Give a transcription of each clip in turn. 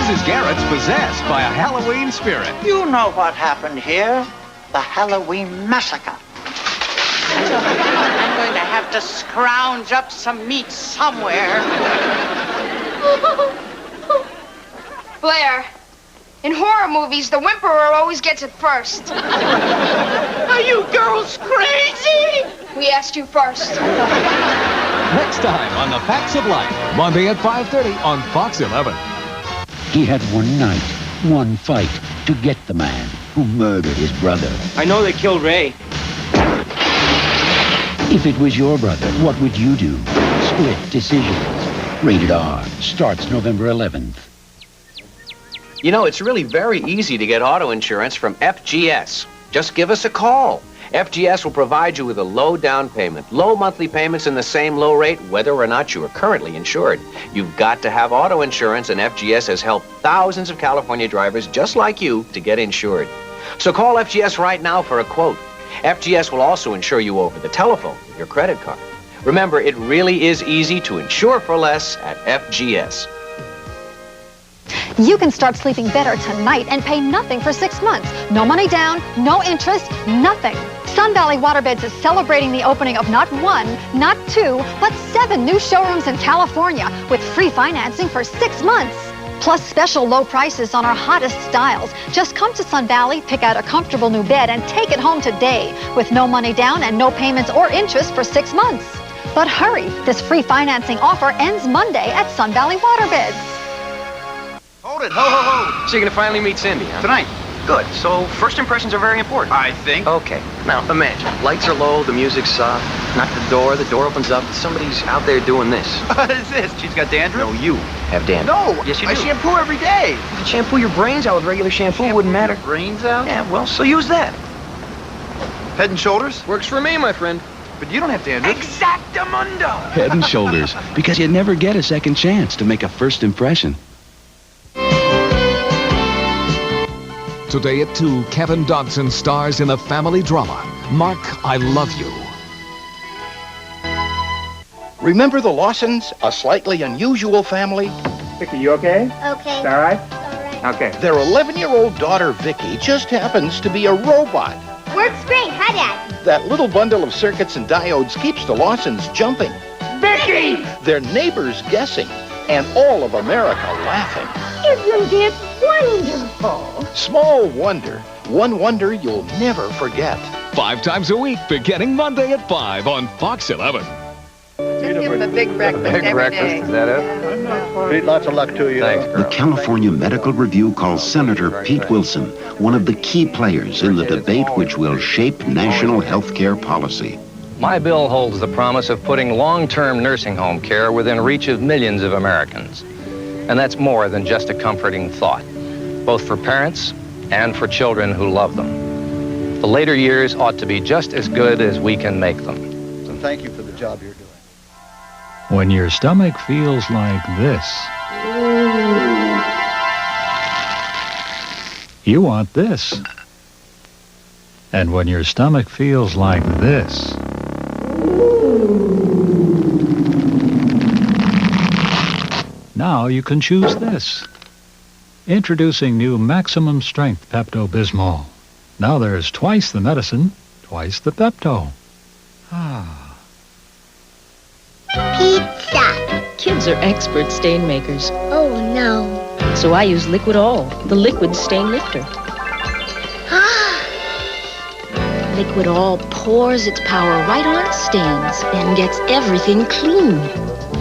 Mrs. Garrett's possessed by a Halloween spirit. You know what happened here. The Halloween massacre. I'm going to have to scrounge up some meat somewhere. Blair, in horror movies, the whimperer always gets it first. Are you girls crazy? We asked you first. Next time on The Facts of Life, Monday at 5:30 on Fox 11. He had one night, one fight to get the man who murdered his brother. I know they killed Ray. If it was your brother, what would you do? Split decisions. Rated R. Starts November 11th. You know, it's really very easy to get auto insurance from FGS. Just give us a call. FGS will provide you with a low down payment, low monthly payments, and the same low rate, whether or not you are currently insured. You've got to have auto insurance, and FGS has helped thousands of California drivers just like you to get insured. So call FGS right now for a quote. FGS will also insure you over the telephone with your credit card. Remember, it really is easy to insure for less at FGS. You can start sleeping better tonight and pay nothing for 6 months. No money down, no interest, nothing. Sun Valley Waterbeds is celebrating the opening of not 1, not 2, but 7 new showrooms in California with free financing for 6 months. Plus special low prices on our hottest styles. Just come to Sun Valley, pick out a comfortable new bed, and take it home today with no money down and no payments or interest for 6 months. But hurry, this free financing offer ends Monday at Sun Valley Waterbeds. Hold it, ho, ho, ho. So you're gonna finally meet Cindy, huh? Tonight. Good. So first impressions are very important. I think. Okay. Now, imagine. Lights are low, the music's soft. Knock the door opens up. Somebody's out there doing this. What is this? She's got dandruff? No, you have dandruff. No. Yes, you do. I shampoo every day. You could shampoo your brains out with regular shampoo. It wouldn't matter. Brains out? Yeah, well, so use that. Head and Shoulders? Works for me, my friend. But you don't have dandruff. Exactamundo. Head and Shoulders, because you never get a second chance to make a first impression. Today at 2, Kevin Dodson stars in the family drama, Mark, I Love You. Remember the Lawsons, a slightly unusual family? Vicky, you okay? Okay. Is that all right? All right. Okay. Their 11-year-old daughter, Vicky, just happens to be a robot. Works great, huh, Dad? That little bundle of circuits and diodes keeps the Lawsons jumping. Vicky! Their neighbors guessing, and all of America laughing. Isn't it wonderful? Small wonder. One wonder you'll never forget. 5 times a week, beginning Monday at 5 on Fox 11. Just give him a big breakfast every day. Is that it? Pete, lots of luck to you. Thanks, girl. The California Medical Review calls Senator Pete Wilson one of the key players in the debate which will shape national health care policy. My bill holds the promise of putting long-term nursing home care within reach of millions of Americans. And that's more than just a comforting thought, both for parents and for children who love them. The later years ought to be just as good as we can make them. And thank you for the job you're doing. When your stomach feels like this, you want this. And when your stomach feels like this, now you can choose this. Introducing new Maximum Strength Pepto-Bismol. Now there's twice the medicine, twice the Pepto. Pizza. Kids are expert stain makers. Oh, no. So I use Liquid All, the liquid stain lifter. Liquid All pours its power right on stains and gets everything clean.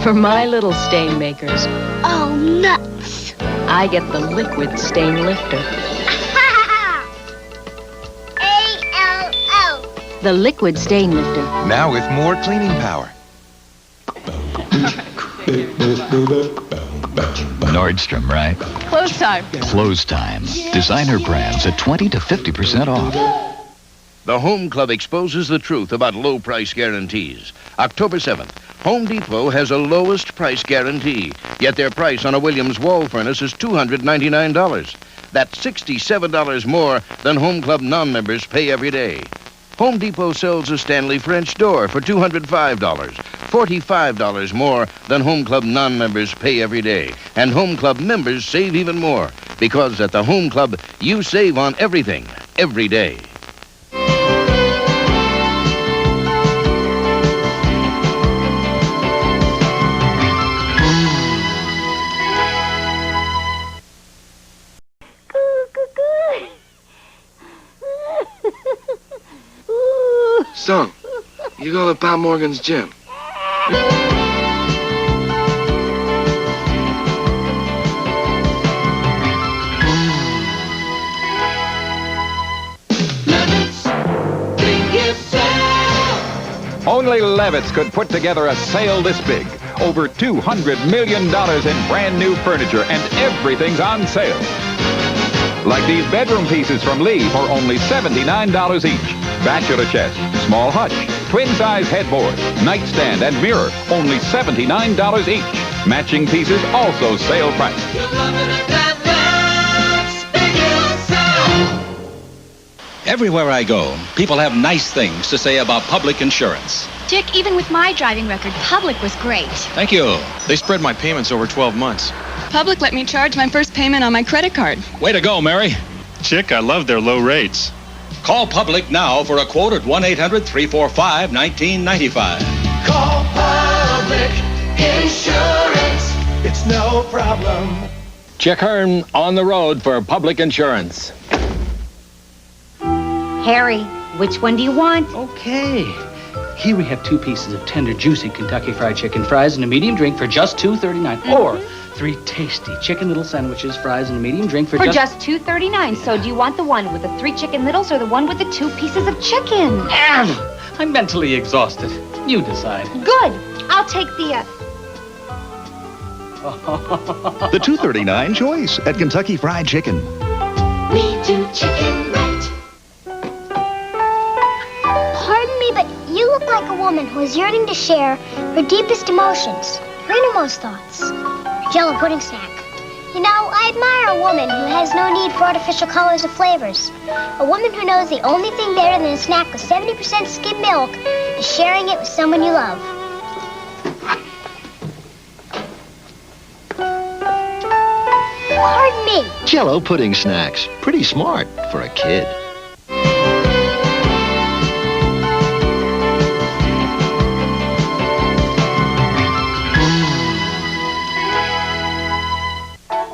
For my little stain makers. Oh, nuts. I get the liquid stain lifter. A-L-O. The liquid stain lifter. Now with more cleaning power. Nordstrom, right? Close time. Close time. Designer brands at 20 to 50% off. The Home Club exposes the truth about low price guarantees. October 7th, Home Depot has a lowest price guarantee, yet their price on a Williams wall furnace is $299. That's $67 more than Home Club non-members pay every day. Home Depot sells a Stanley French door for $205, $45 more than Home Club non-members pay every day. And Home Club members save even more, because at the Home Club, you save on everything, every day. Son, you go to Bob Morgan's gym. Only Levitt's could put together a sale this big. Over $200 million in brand new furniture, and everything's on sale. Like these bedroom pieces from Lee for only $79 each. Bachelor chest, small hutch, twin-size headboard, nightstand, and mirror, only $79 each. Matching pieces also sale price. Everywhere I go, people have nice things to say about public insurance. Dick, even with my driving record, Public was great. Thank you. They spread my payments over 12 months. Public let me charge my first payment on my credit card. Way to go, Mary. Chick, I love their low rates. Call Public now for a quote at 1-800-345-1995. Call Public Insurance. It's no problem. Chick Hearn on the road for Public Insurance. Harry, which one do you want? Okay. Here we have 2 pieces of tender, juicy Kentucky Fried Chicken fries and a medium drink for just $2.39. Or 3 tasty Chicken Little sandwiches, fries, and a medium drink for just $2.39. So do you want the one with the 3 Chicken Littles or the one with the 2 pieces of chicken? I'm mentally exhausted. You decide. Good. I'll take the The $2.39 choice at Kentucky Fried Chicken. We do chicken right. Pardon me, but you look like a woman who is yearning to share her deepest emotions, her innermost thoughts. Jello pudding snack. You know, I admire a woman who has no need for artificial colors or flavors. A woman who knows the only thing better than a snack with 70% skim milk is sharing it with someone you love. Pardon me. Jello pudding snacks. Pretty smart for a kid.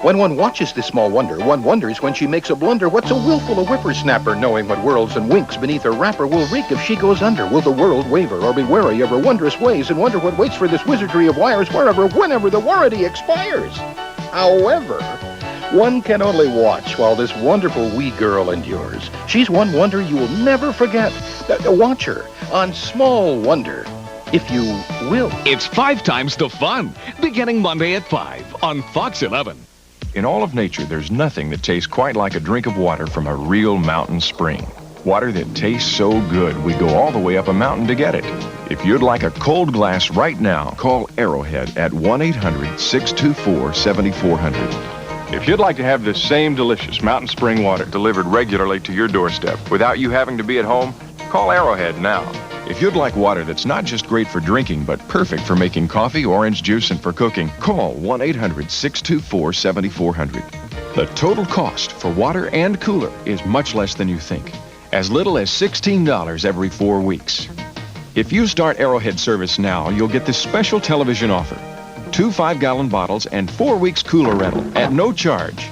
When one watches this small wonder, one wonders when she makes a blunder. What's a willful a whippersnapper, knowing what whirls and winks beneath her wrapper will reek if she goes under? Will the world waver or be wary of her wondrous ways and wonder what waits for this wizardry of wires wherever, whenever the warranty expires? However, one can only watch while this wonderful wee girl endures. She's one wonder you will never forget. Watch her on Small Wonder, if you will. It's 5 times the fun, beginning Monday at 5 on Fox 11. In all of nature, there's nothing that tastes quite like a drink of water from a real mountain spring. Water that tastes so good, we go all the way up a mountain to get it. If you'd like a cold glass right now, call Arrowhead at 1-800-624-7400. If you'd like to have this same delicious mountain spring water delivered regularly to your doorstep without you having to be at home, call Arrowhead now. If you'd like water that's not just great for drinking, but perfect for making coffee, orange juice, and for cooking, call 1-800-624-7400. The total cost for water and cooler is much less than you think. As little as $16 every 4 weeks. If you start Arrowhead service now, you'll get this special television offer. 2 5-gallon bottles and 4 weeks cooler rental at no charge.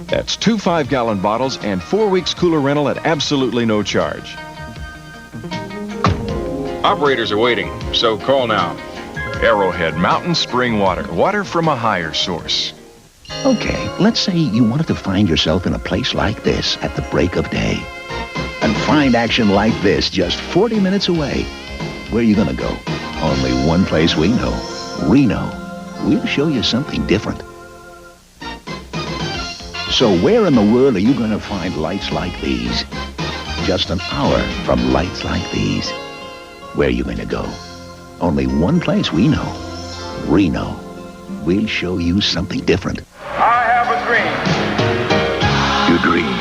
That's 2 5-gallon bottles and 4 weeks cooler rental at absolutely no charge. Operators are waiting, so call now. Arrowhead Mountain Spring Water. Water from a higher source. Okay, let's say you wanted to find yourself in a place like this at the break of day. And find action like this just 40 minutes away. Where are you going to go? Only one place we know. Reno. We'll show you something different. So where in the world are you going to find lights like these? Just an hour from lights like these. Where are you going to go? Only one place we know. Reno. We'll show you something different. I have a dream. You dreamed.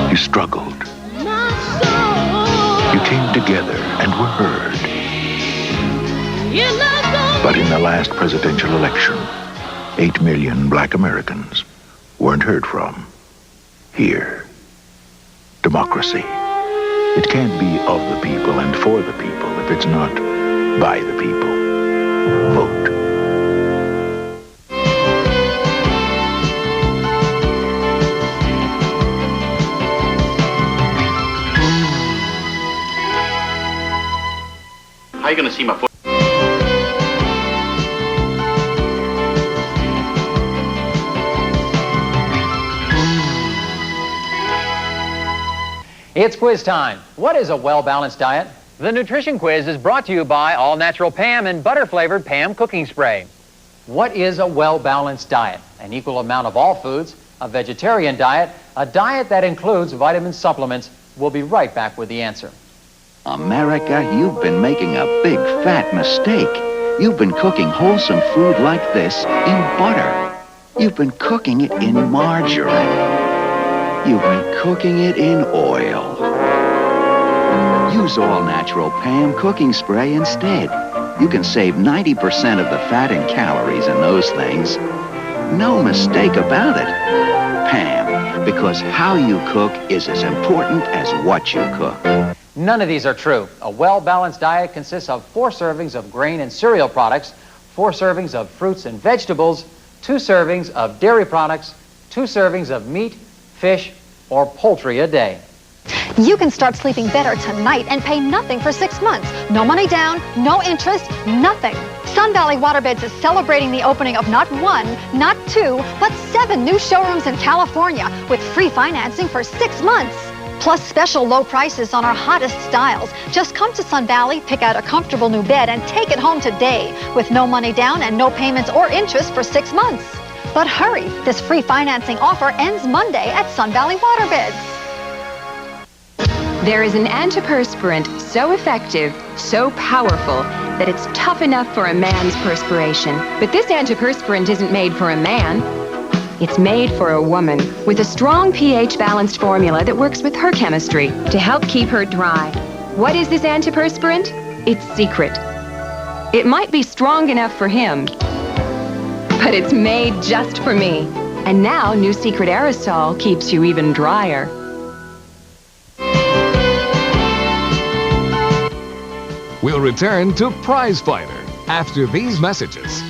You struggled. You came together and were heard. But in the last presidential election, 8 million black Americans weren't heard from. Here. Democracy. It can't be of the people and for the people if it's not by the people. Vote. How are you going to see my foot? It's quiz time. What is a well-balanced diet? The nutrition quiz is brought to you by all-natural Pam and butter-flavored Pam cooking spray. What is a well-balanced diet? An equal amount of all foods, a vegetarian diet, a diet that includes vitamin supplements. We'll be right back with the answer. America, you've been making a big fat mistake. You've been cooking wholesome food like this in butter. You've been cooking it in margarine. You've been cooking it in oil. Use all-natural Pam cooking spray instead. You can save 90% of the fat and calories in those things. No mistake about it. Pam, because how you cook is as important as what you cook. None of these are true. A well-balanced diet consists of 4 servings of grain and cereal products, 4 servings of fruits and vegetables, 2 servings of dairy products, 2 servings of meat, fish, or poultry a day. You can start sleeping better tonight and pay nothing for 6 months. No money down, no interest, nothing. Sun Valley Waterbeds is celebrating the opening of not 1, not 2, but 7 new showrooms in California with free financing for 6 months. Plus special low prices on our hottest styles. Just come to Sun Valley, pick out a comfortable new bed, and take it home today with no money down and no payments or interest for 6 months. But hurry, this free financing offer ends Monday at Sun Valley Waterbeds. There is an antiperspirant so effective, so powerful, that it's tough enough for a man's perspiration. But this antiperspirant isn't made for a man. It's made for a woman with a strong pH-balanced formula that works with her chemistry to help keep her dry. What is this antiperspirant? It's secret. It might be strong enough for him, but it's made just for me. And now, new Secret Aerosol keeps you even drier. We'll return to Prize Fighter after these messages.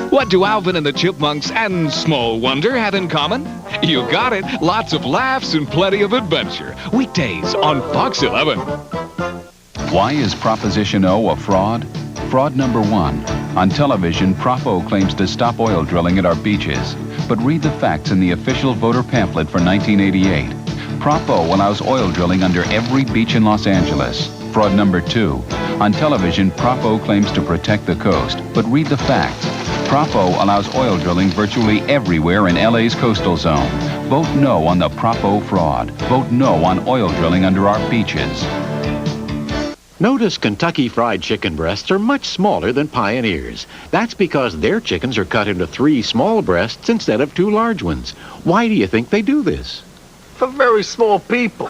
What do Alvin and the Chipmunks and Small Wonder have in common? You got it. Lots of laughs and plenty of adventure. Weekdays on Fox 11. Why is Proposition O a fraud? Fraud number 1. On television, Prop O claims to stop oil drilling at our beaches. But read the facts in the official voter pamphlet for 1988. Prop O allows oil drilling under every beach in Los Angeles. Fraud number 2. On television, Prop O claims to protect the coast. But read the facts. Prop O allows oil drilling virtually everywhere in LA's coastal zone. Vote no on the Prop O fraud. Vote no on oil drilling under our beaches. Notice Kentucky Fried Chicken breasts are much smaller than Pioneer's. That's because their chickens are cut into 3 small breasts instead of 2 large ones. Why do you think they do this? For very small people.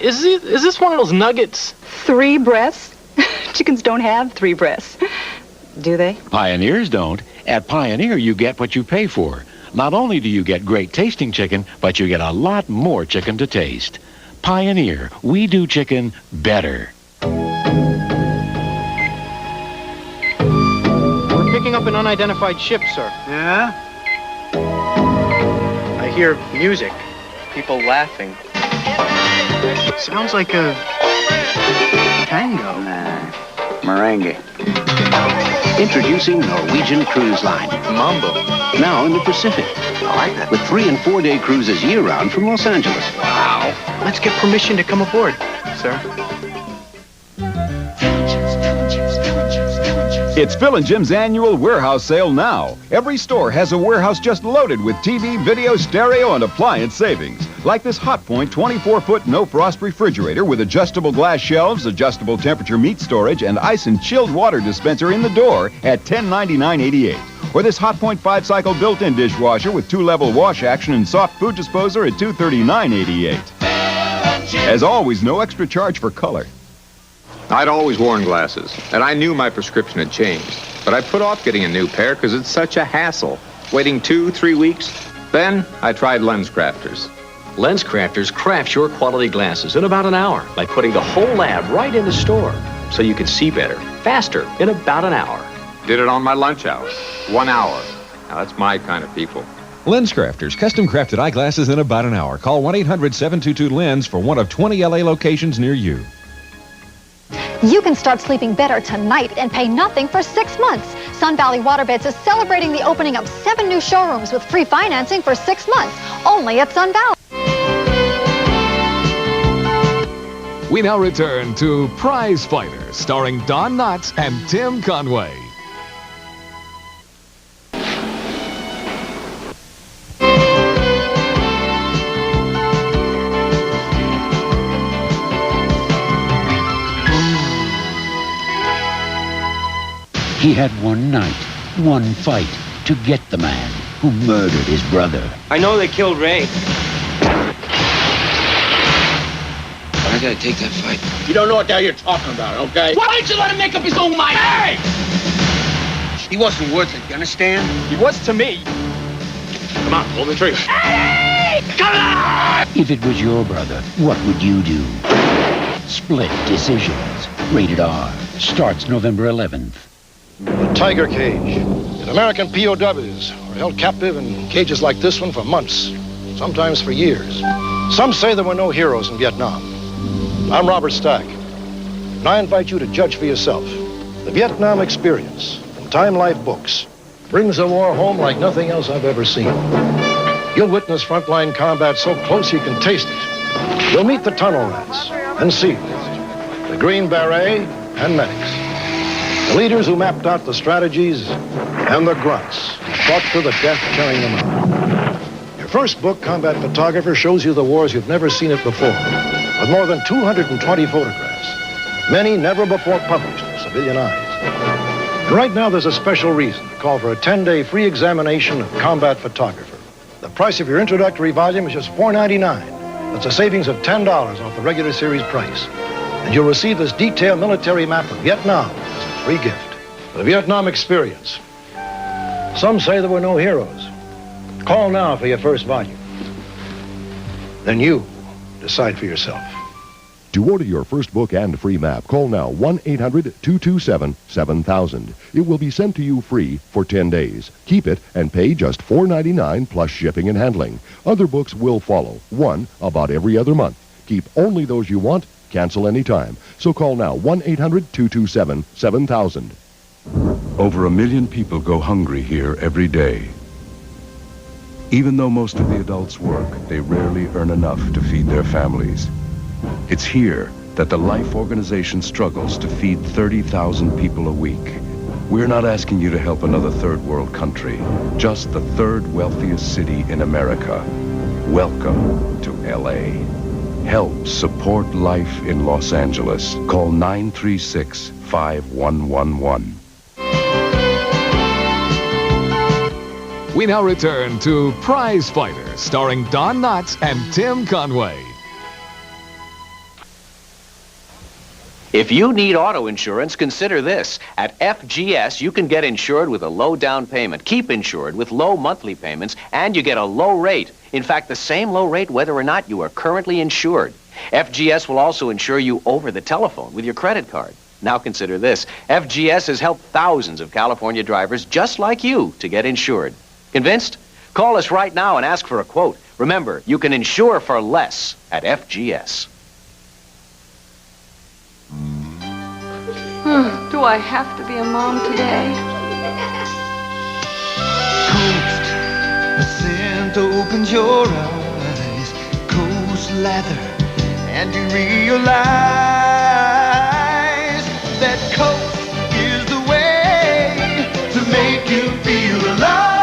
Is this one of those nuggets? 3 breasts? Chickens don't have 3 breasts. Do they? Pioneers don't. At Pioneer, you get what you pay for. Not only do you get great tasting chicken, but you get a lot more chicken to taste. Pioneer, we do chicken better. We're picking up an unidentified ship, sir. Yeah? I hear music. People laughing. Sounds like a tango. Nah, merengue. Introducing Norwegian Cruise Line. Mambo. Now in the Pacific. I like that. With 3- and 4-day cruises year-round from Los Angeles. Wow. Let's get permission to come aboard, sir. It's Phil and Jim's annual warehouse sale now. Every store has a warehouse just loaded with TV, video, stereo, and appliance savings. Like this Hotpoint 24-foot no-frost refrigerator with adjustable glass shelves, adjustable temperature meat storage, and ice and chilled water dispenser in the door at $1099.88. Or this Hotpoint 5-cycle built-in dishwasher with 2-level wash action and soft food disposer at $239.88. As always, no extra charge for color. I'd always worn glasses, and I knew my prescription had changed. But I put off getting a new pair because it's such a hassle. Waiting 2-3 weeks. Then I tried Lens Crafters. Lens Crafters crafts your quality glasses in about an hour by putting the whole lab right in the store, so you can see better, faster, in about an hour. Did it on my lunch hour. 1 hour. Now that's my kind of people. Lens Crafters, custom crafted eyeglasses in about an hour. Call 1-800-722-LENS for one of 20 LA locations near you. You can start sleeping better tonight and pay nothing for 6 months. Sun Valley Waterbeds is celebrating the opening of 7 new showrooms with free financing for 6 months, only at Sun Valley. We now return to Prize Fighter, starring Don Knotts and Tim Conway. He had one night, one fight, to get the man who murdered his brother. I know they killed Ray. But I gotta take that fight. You don't know what the hell you're talking about, okay? Why didn't you let him make up his own mind? Hey! He wasn't worth it, you understand? He was to me. Come on, pull the trigger. Hey! Come on! If it was your brother, what would you do? Split Decisions. Rated R. Starts November 11th. The Tiger Cage. And American POWs are held captive in cages like this one for months, sometimes for years. Some say there were no heroes in Vietnam. I'm Robert Stack, and I invite you to judge for yourself. The Vietnam Experience from Time Life Books brings the war home like nothing else I've ever seen. You'll witness frontline combat so close you can taste it. You'll meet the tunnel rats and SEALs, the Green Beret and medics. The leaders who mapped out the strategies and the grunts fought to the death carrying them out. Your first book, Combat Photographer, shows you the wars you've never seen it before, with more than 220 photographs, many never before published to civilian eyes. And right now, there's a special reason to call for a 10-day free examination of Combat Photographer. The price of your introductory volume is just $4.99. That's a savings of $10 off the regular series price. And you'll receive this detailed military map of Vietnam as a free gift. The Vietnam Experience. Some say there were no heroes. Call now for your first volume. Then you decide for yourself. To order your first book and free map, call now 1-800-227-7000. It will be sent to you free for 10 days. Keep it and pay just $4.99 plus shipping and handling. Other books will follow, one about every other month. Keep only those you want. Cancel anytime. So call now 1-800-227-7000. Over 1 million people go hungry here every day. Even though most of the adults work, they rarely earn enough to feed their families. It's here that the Life Organization struggles to feed 30,000 people a week. We're not asking you to help another third world country, just the third wealthiest city in America. Welcome to LA. Help support life in Los Angeles. Call 936-5111. We now return to Prize Fighter, starring Don Knotts and Tim Conway. If you need auto insurance, consider this. At FGS, you can get insured with a low down payment, keep insured with low monthly payments, and you get a low rate. In fact, the same low rate whether or not you are currently insured. FGS will also insure you over the telephone with your credit card. Now consider this. FGS has helped thousands of California drivers just like you to get insured. Convinced? Call us right now and ask for a quote. Remember, you can insure for less at FGS. Do I have to be a mom today? Coast, the scent opens your eyes. Coast lather, and you realize that Coast is the way to make you feel alive.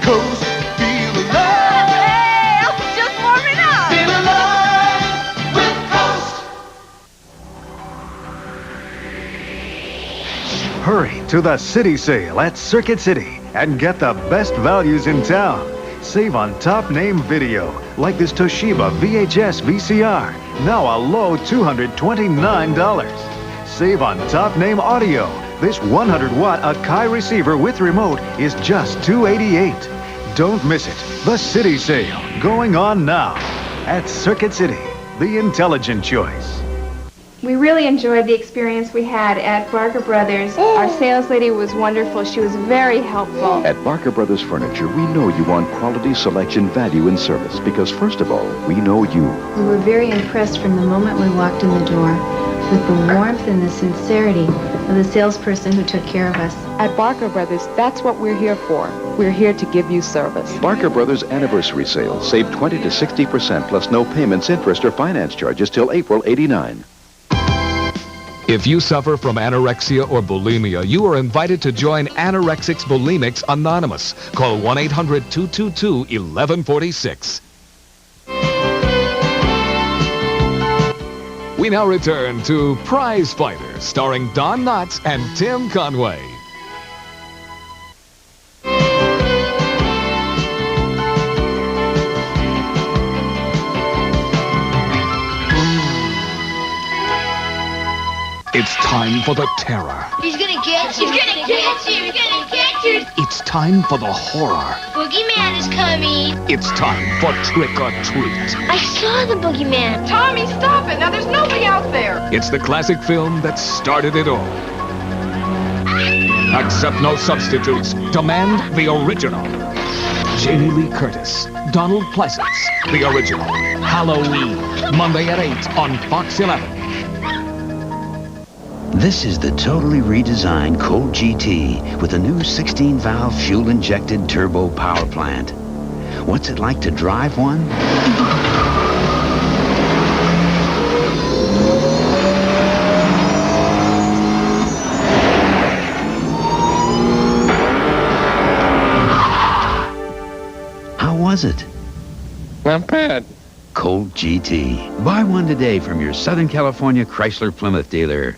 Coast, feel alive. Hey, just warming up. Feel alive with Coast. Hurry to the City Sale at Circuit City and get the best values in town. Save on top name video, like this Toshiba VHS VCR, now a low $229. Save on top name audio. This 100-watt Akai receiver with remote is just $288. Don't miss it. The City Sale, going on now at Circuit City, the intelligent choice. We really enjoyed the experience we had at Barker Brothers. Our sales lady was wonderful. She was very helpful. At Barker Brothers Furniture, we know you want quality, selection, value, and service because, first of all, we know you. We were very impressed from the moment we walked in the door with the warmth and the sincerity of the salesperson who took care of us. At Barker Brothers, that's what we're here for. We're here to give you service. Barker Brothers Anniversary Sale. Save 20 to 60% plus no payments, interest, or finance charges till April '89. If you suffer from anorexia or bulimia, you are invited to join Anorexics Bulimics Anonymous. Call 1-800-222-1146. We now return to Prize Fighter, starring Don Knotts and Tim Conway. It's time for the terror. He's gonna get you. He's gonna get you. He's gonna get you. It's time for the horror. Boogeyman is coming. It's time for trick or treat. I saw the boogeyman. Tommy, stop it. Now there's nobody out there. It's the classic film that started it all. Accept no substitutes. Demand the original. Jamie Lee Curtis, Donald Pleasance, the original. Halloween, Monday at 8 on Fox 11. This is the totally redesigned Colt GT with a new 16-valve fuel-injected turbo power plant. What's it like to drive one? How was it? Not bad. Colt GT. Buy one today from your Southern California Chrysler Plymouth dealer.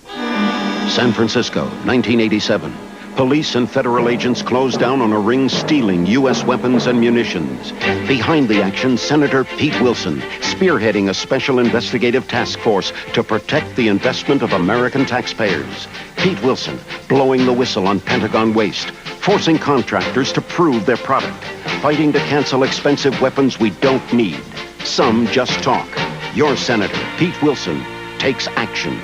San Francisco, 1987. Police and federal agents closed down on a ring stealing U.S. weapons and munitions. Behind the action, Senator Pete Wilson, spearheading a special investigative task force to protect the investment of American taxpayers. Pete Wilson, blowing the whistle on Pentagon waste, forcing contractors to prove their product, fighting to cancel expensive weapons we don't need. Some just talk. Your Senator, Pete Wilson, takes action.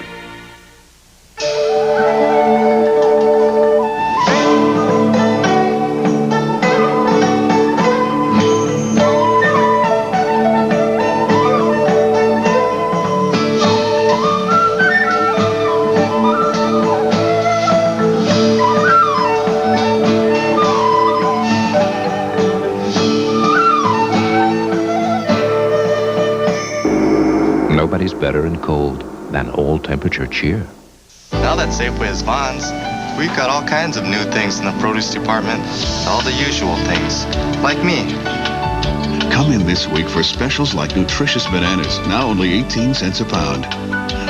Nobody's better in cold than all-temperature cheer. Now that Safeway is Vons, we've got all kinds of new things in the produce department. All the usual things, like me. Come in this week for specials like nutritious bananas, now only 18 cents a pound.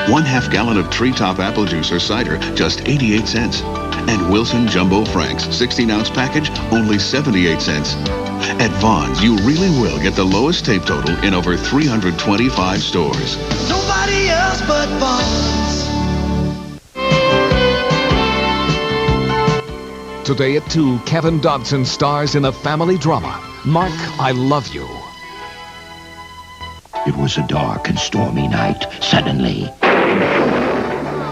1/2 gallon of Treetop apple juice or cider, just 88 cents. And Wilson Jumbo Franks, 16-ounce package, only 78 cents. At Vons, you really will get the lowest tape total in over 325 stores. Nobody else but Bumpz. Today at 2, Kevin Dodson stars in a family drama, Mark, I Love You. It was a dark and stormy night. Suddenly,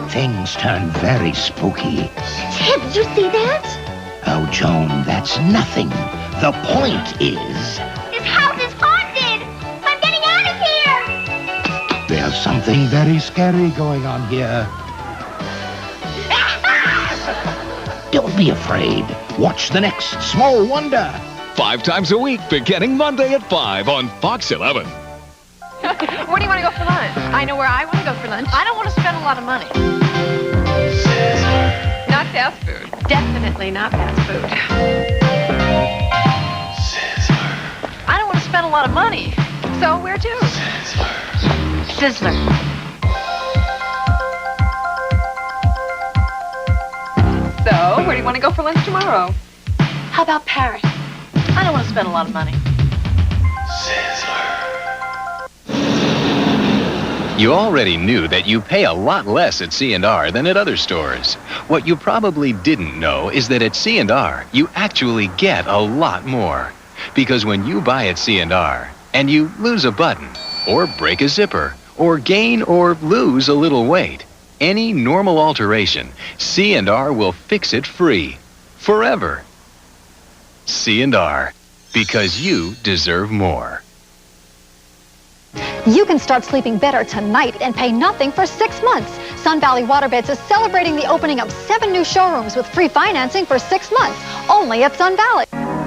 things turned very spooky. Tim, did you see that? Oh, Joan, that's nothing. The point is... This house is haunted! I'm getting out of here! There's something very scary going on here. Don't be afraid. Watch the next Small Wonder. 5 times a week, beginning Monday at 5 on Fox 11. Where do you want to go for lunch? I know where I want to go for lunch. I don't want to spend a lot of money. Not fast food. Definitely not fast food. I don't want to spend a lot of money. So where to? Sizzler. So, where do you want to go for lunch tomorrow? How about Paris? I don't want to spend a lot of money. You already knew that you pay a lot less at C&R than at other stores. What you probably didn't know is that at C&R, you actually get a lot more. Because when you buy at C&R, and you lose a button, or break a zipper, or gain or lose a little weight, any normal alteration, C&R will fix it free. Forever. C&R. Because you deserve more. You can start sleeping better tonight and pay nothing for 6 months. Sun Valley Waterbeds is celebrating the opening of 7 new showrooms with free financing for 6 months, only at Sun Valley.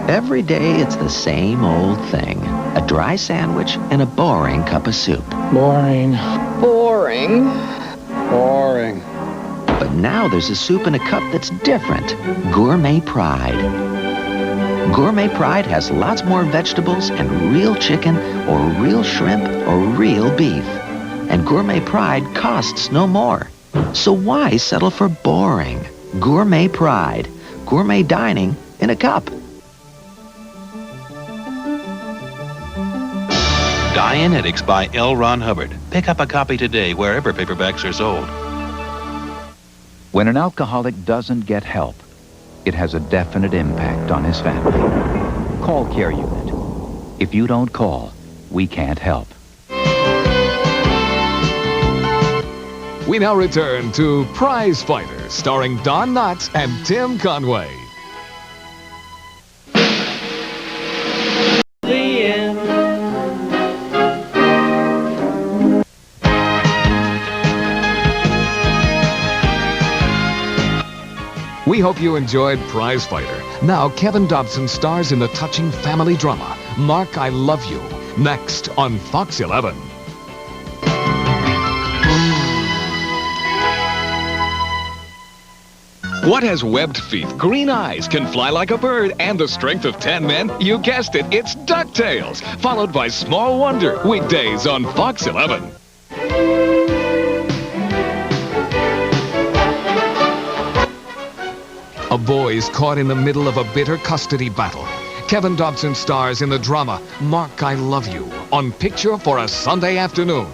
Every day it's the same old thing. A dry sandwich and a boring cup of soup. Boring. Boring. Boring. But now there's a soup in a cup that's different. Gourmet Pride. Gourmet Pride has lots more vegetables and real chicken or real shrimp or real beef. And Gourmet Pride costs no more. So why settle for boring? Gourmet Pride. Gourmet dining in a cup. Dianetics by L. Ron Hubbard. Pick up a copy today wherever paperbacks are sold. When an alcoholic doesn't get help, it has a definite impact on his family. Call Care Unit. If you don't call, we can't help. We now return to Prize Fighter, starring Don Knotts and Tim Conway. We hope you enjoyed Prize Fighter. Now, Kevin Dobson stars in the touching family drama, Mark, I Love You, next on Fox 11. What has webbed feet, green eyes, can fly like a bird, and the strength of 10 men? You guessed it, it's DuckTales, followed by Small Wonder, weekdays on Fox 11. A boy is caught in the middle of a bitter custody battle. Kevin Dobson stars in the drama Mark, I Love You on Picture for a Sunday Afternoon.